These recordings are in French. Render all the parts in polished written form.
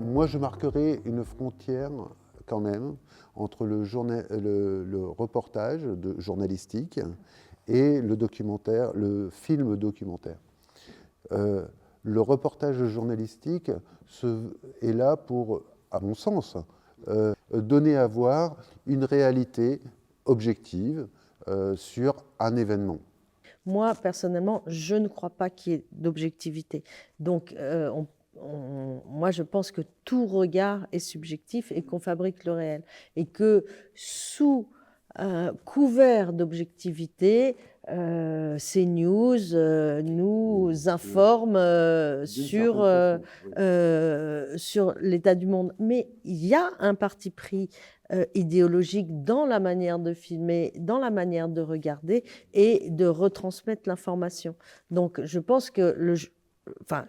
Moi, je marquerai une frontière quand même entre le reportage journalistique et le documentaire, le film documentaire. Le reportage journalistique est là pour, à mon sens, donner à voir une réalité objective sur un événement. Moi, personnellement, je ne crois pas qu'il y ait d'objectivité. Donc, moi, je pense que tout regard est subjectif et qu'on fabrique le réel. Et que sous couvert d'objectivité, CNews nous informe sur l'état du monde. Mais il y a un parti pris idéologique dans la manière de filmer, dans la manière de regarder et de retransmettre l'information. Donc, je pense que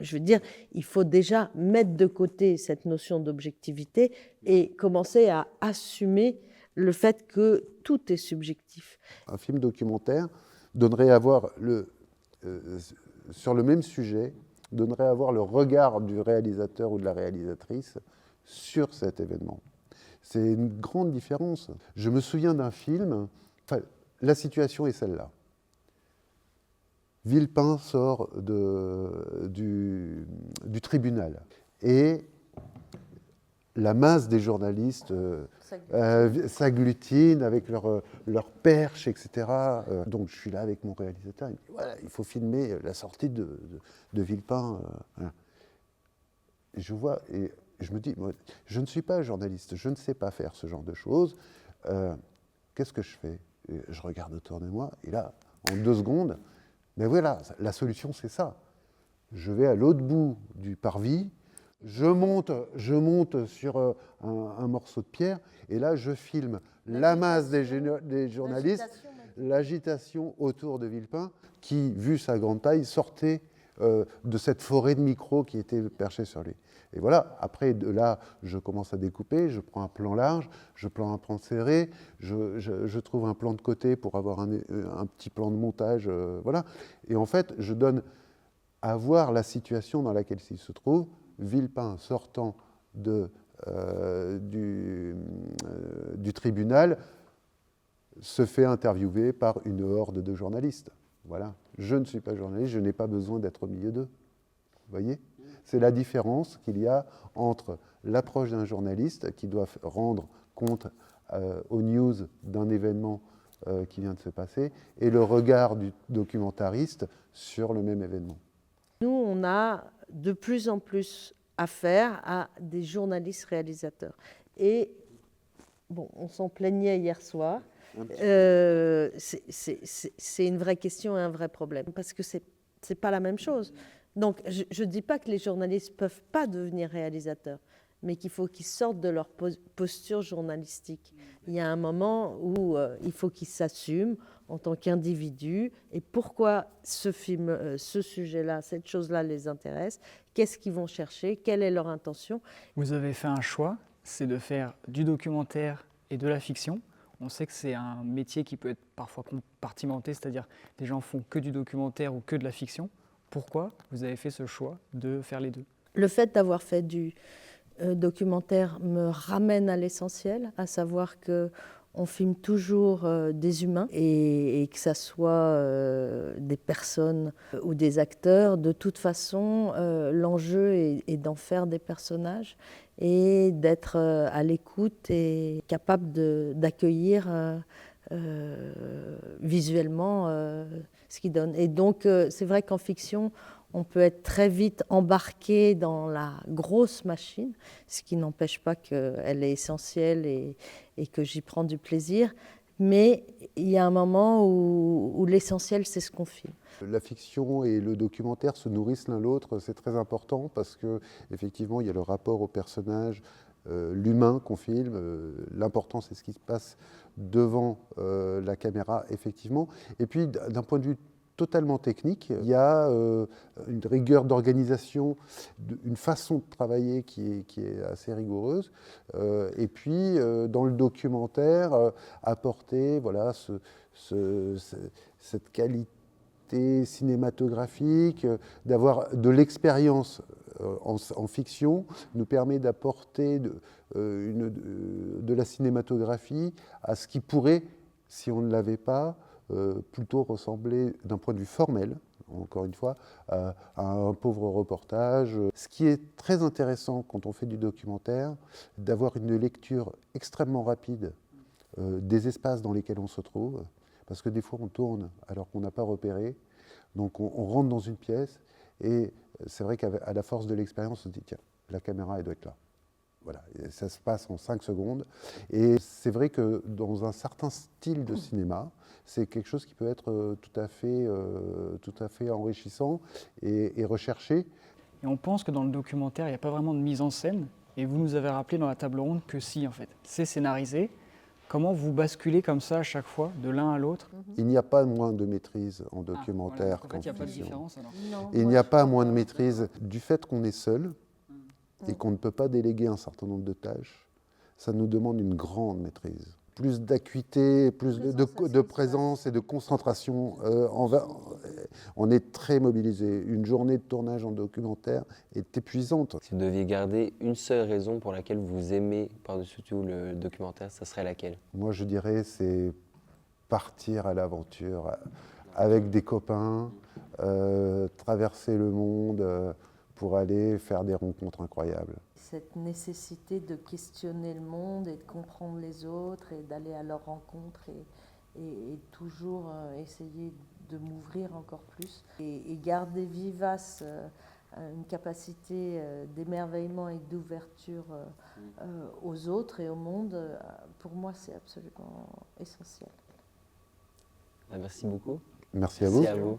je veux dire, il faut déjà mettre de côté cette notion d'objectivité et commencer à assumer le fait que tout est subjectif. Un film documentaire donnerait à voir, sur le même sujet, donnerait à voir le regard du réalisateur ou de la réalisatrice sur cet événement. C'est une grande différence. Je me souviens d'un film, la situation est celle-là. Villepin sort du tribunal et la masse des journalistes s'agglutine avec leur perche, etc. Donc je suis là avec mon réalisateur, il me dit, voilà, il faut filmer la sortie de Villepin. Et je vois, et je me dis, moi, je ne suis pas journaliste, je ne sais pas faire ce genre de choses. Qu'est-ce que je fais? Et je regarde autour de moi, et là, en 2 secondes, mais voilà, la solution c'est ça. Je vais à l'autre bout du parvis, je monte sur un morceau de pierre, et là je filme la masse des journalistes, l'agitation autour de Villepin, qui, vu sa grande taille, sortait de cette forêt de micros qui était perchée sur lui. Et voilà, après de là, je commence à découper, je prends un plan large, je prends un plan serré, je trouve un plan de côté pour avoir un petit plan de montage, voilà. Et en fait, je donne à voir la situation dans laquelle il se trouve. Villepin sortant du tribunal se fait interviewer par une horde de journalistes. Voilà. Je ne suis pas journaliste, je n'ai pas besoin d'être au milieu d'eux. Vous voyez ? C'est la différence qu'il y a entre l'approche d'un journaliste qui doit rendre compte aux news d'un événement qui vient de se passer et le regard du documentariste sur le même événement. Nous, on a de plus en plus affaire à des journalistes réalisateurs. Et bon, on s'en plaignait hier soir. C'est une vraie question et un vrai problème, parce que c'est pas la même chose. Donc, je ne dis pas que les journalistes ne peuvent pas devenir réalisateurs, mais qu'il faut qu'ils sortent de leur posture journalistique. Il y a un moment où il faut qu'ils s'assument en tant qu'individus et pourquoi ce film, ce sujet-là, cette chose-là les intéresse, qu'est-ce qu'ils vont chercher, quelle est leur intention. Vous avez fait un choix, c'est de faire du documentaire et de la fiction. On sait que c'est un métier qui peut être parfois compartimenté, c'est-à-dire des gens font que du documentaire ou que de la fiction. Pourquoi vous avez fait ce choix de faire les deux? Le fait d'avoir fait du documentaire me ramène à l'essentiel, à savoir qu'on filme toujours des humains et que ça soit des personnes ou des acteurs. De toute façon, l'enjeu est d'en faire des personnages et d'être à l'écoute et capable d'accueillir visuellement ce qui donne. Et donc, c'est vrai qu'en fiction, on peut être très vite embarqué dans la grosse machine, ce qui n'empêche pas qu'elle est essentielle et que j'y prends du plaisir. Mais il y a un moment où l'essentiel, c'est ce qu'on filme. La fiction et le documentaire se nourrissent l'un l'autre, c'est très important parce qu'effectivement, il y a le rapport au personnage, l'humain qu'on filme. L'important, c'est ce qui se passe devant la caméra, effectivement. Et puis, d'un point de vue totalement technique, il y a une rigueur d'organisation, une façon de travailler qui est assez rigoureuse. Et puis, dans le documentaire, apporter voilà, cette qualité cinématographique, d'avoir de l'expérience en fiction nous permet d'apporter de la cinématographie à ce qui pourrait, si on ne l'avait pas, plutôt ressembler d'un point de vue formel, encore une fois, à un pauvre reportage. Ce qui est très intéressant quand on fait du documentaire, d'avoir une lecture extrêmement rapide des espaces dans lesquels on se trouve, parce que des fois on tourne alors qu'on n'a pas repéré, donc on rentre dans une pièce, et c'est vrai qu'à la force de l'expérience, on se dit, tiens, la caméra, elle doit être là. Voilà, et ça se passe en 5 secondes. Et c'est vrai que dans un certain style de cinéma, c'est quelque chose qui peut être tout à fait enrichissant et recherché. Et on pense que dans le documentaire, il n'y a pas vraiment de mise en scène. Et vous nous avez rappelé dans la table ronde que si, en fait. C'est scénarisé. Comment vous basculez comme ça à chaque fois, de l'un à l'autre? Il n'y a pas moins de maîtrise en Voilà. documentaire En fait, qu'en il n'y a pas de fiction. différence alors. Non, Il moi, n'y a je pas crois moins de pas. maîtrise du fait qu'on est seul et qu'on ne peut pas déléguer un certain nombre de tâches. Ça nous demande une grande maîtrise. Plus d'acuité, plus de présence et de concentration. On est très mobilisé. Une journée de tournage en documentaire est épuisante. Si vous deviez garder une seule raison pour laquelle vous aimez par-dessus tout le documentaire, ça serait laquelle? Moi, je dirais, c'est partir à l'aventure avec des copains, traverser le monde pour aller faire des rencontres incroyables. Cette nécessité de questionner le monde et de comprendre les autres et d'aller à leur rencontre et toujours essayer de m'ouvrir encore plus et garder vivace une capacité d'émerveillement et d'ouverture aux autres et au monde, pour moi c'est absolument essentiel. Merci beaucoup. Merci à vous. Merci à vous.